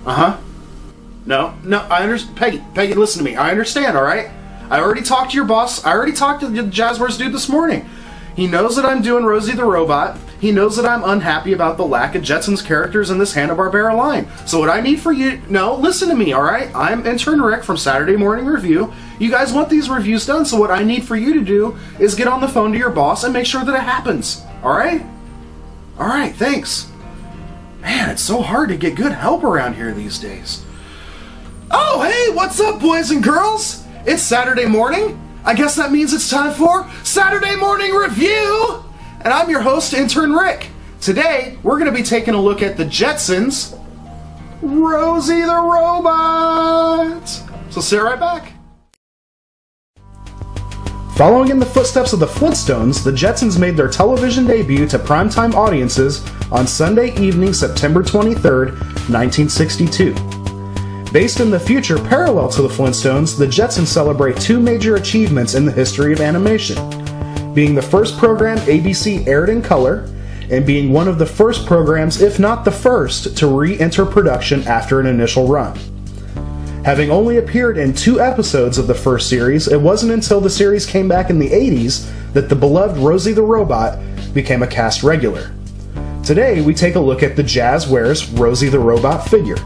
Uh-huh. No, I understand. Peggy, listen to me. I understand, alright? I already talked to your boss. I already talked to the Jazwares dude this morning. He knows that I'm doing Rosie the Robot. He knows that I'm unhappy about the lack of Jetsons characters in this Hanna-Barbera line. So what I need for you... No, listen to me, alright? I'm Intern Rick from Saturday Morning Review. You guys want these reviews done, so what I need for you to do is get on the phone to your boss and make sure that it happens. Alright? Alright, thanks. Man, it's so hard to get good help around here these days. Oh, hey, what's up, boys and girls? It's Saturday morning. I guess that means it's time for Saturday Morning Review! And I'm your host, Intern Rick. Today, we're going to be taking a look at the Jetsons Rosie the Robot! So sit right back. Following in the footsteps of the Flintstones, the Jetsons made their television debut to primetime audiences on Sunday evening, September 23rd, 1962. Based in the future parallel to the Flintstones, the Jetsons celebrate two major achievements in the history of animation, being the first program ABC aired in color, and being one of the first programs, if not the first, to re-enter production after an initial run. Having only appeared in 2 episodes of the first series, it wasn't until the series came back in the 80s that the beloved Rosie the Robot became a cast regular. Today, we take a look at the Jazwares Rosie the Robot figure.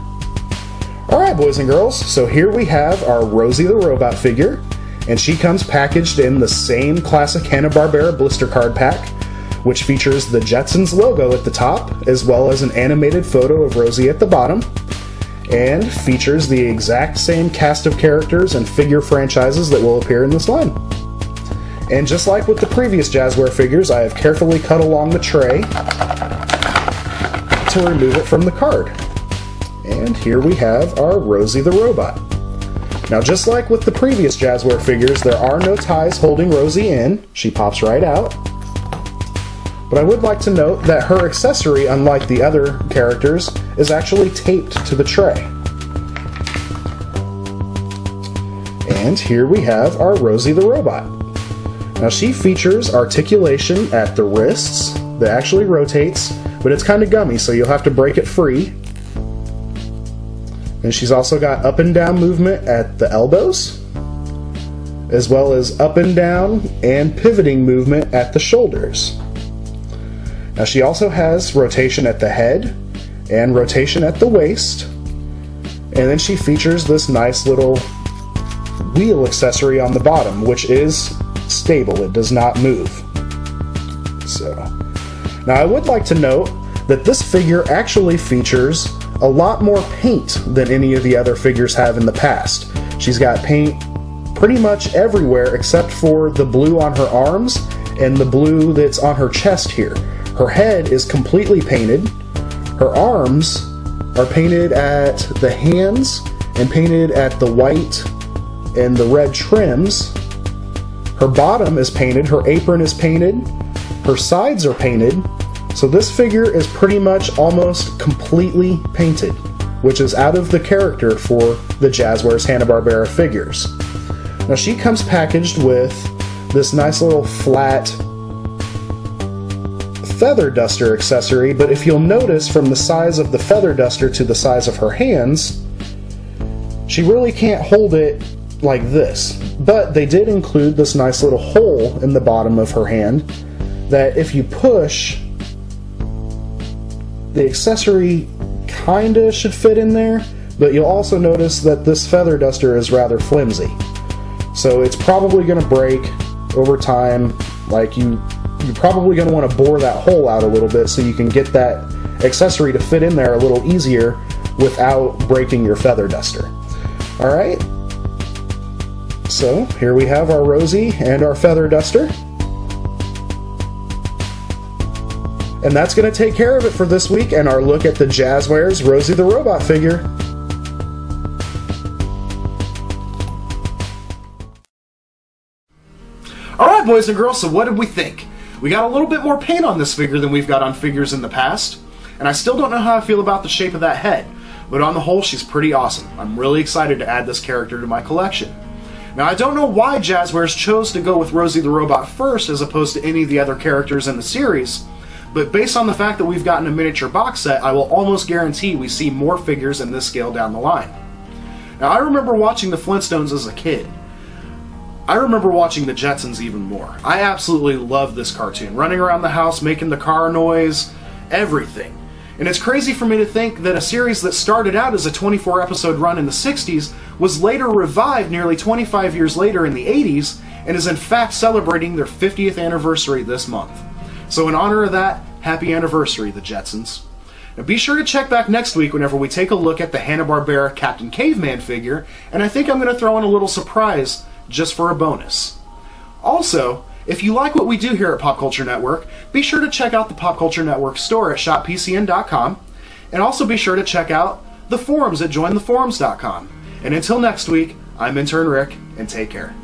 Alright, boys and girls, so here we have our Rosie the Robot figure, and she comes packaged in the same classic Hanna-Barbera blister card pack, which features the Jetsons logo at the top, as well as an animated photo of Rosie at the bottom, and features the exact same cast of characters and figure franchises that will appear in this line. And just like with the previous Jazware figures, I have carefully cut along the tray to remove it from the card. And here we have our Rosie the Robot. Now, just like with the previous Jazware figures, there are no ties holding Rosie in. She pops right out. But I would like to note that her accessory, unlike the other characters, is actually taped to the tray. And here we have our Rosie the Robot. Now, she features articulation at the wrists that actually rotates, but it's kind of gummy, so you'll have to break it free. And she's also got up and down movement at the elbows, as well as up and down and pivoting movement at the shoulders. Now she also has rotation at the head and rotation at the waist, and then she features this nice little wheel accessory on the bottom, which is stable. It does not move. So, now I would like to note that this figure actually features a lot more paint than any of the other figures have in the past. She's got paint pretty much everywhere except for the blue on her arms and the blue that's on her chest here. Her head is completely painted. Her arms are painted at the hands and painted at the white and the red trims. Her bottom is painted, her apron is painted, her sides are painted. So this figure is pretty much almost completely painted, which is out of the character for the Jazwares Hanna-Barbera figures. Now she comes packaged with this nice little flat feather duster accessory, but if you'll notice from the size of the feather duster to the size of her hands, she really can't hold it like this. But they did include this nice little hole in the bottom of her hand that if you push, the accessory kinda should fit in there, but you'll also notice that this feather duster is rather flimsy. So it's probably going to break over time. Like you're probably going to want to bore that hole out a little bit so you can get that accessory to fit in there a little easier without breaking your feather duster. Alright, so here we have our Rosie and our feather duster. And that's going to take care of it for this week and our look at the Jazwares Rosie the Robot figure. Alright, boys and girls, so what did we think? We got a little bit more paint on this figure than we've got on figures in the past, and I still don't know how I feel about the shape of that head, but on the whole, she's pretty awesome. I'm really excited to add this character to my collection. Now, I don't know why Jazwares chose to go with Rosie the Robot first as opposed to any of the other characters in the series, But based on the fact that we've gotten a miniature box set, I will almost guarantee we see more figures in this scale down the line. Now, I remember watching the Flintstones as a kid. I remember watching the Jetsons even more. I absolutely love this cartoon. Running around the house, making the car noise, everything. And it's crazy for me to think that a series that started out as a 24-episode run in the 60s was later revived nearly 25 years later in the 80s and is in fact celebrating their 50th anniversary this month. So in honor of that, happy anniversary, the Jetsons. Now be sure to check back next week whenever we take a look at the Hanna-Barbera Captain Caveman figure, and I think I'm going to throw in a little surprise just for a bonus. Also, if you like what we do here at Pop Culture Network, be sure to check out the Pop Culture Network store at shoppcn.com, and also be sure to check out the forums at jointheforums.com. And until next week, I'm Intern Rick, and take care.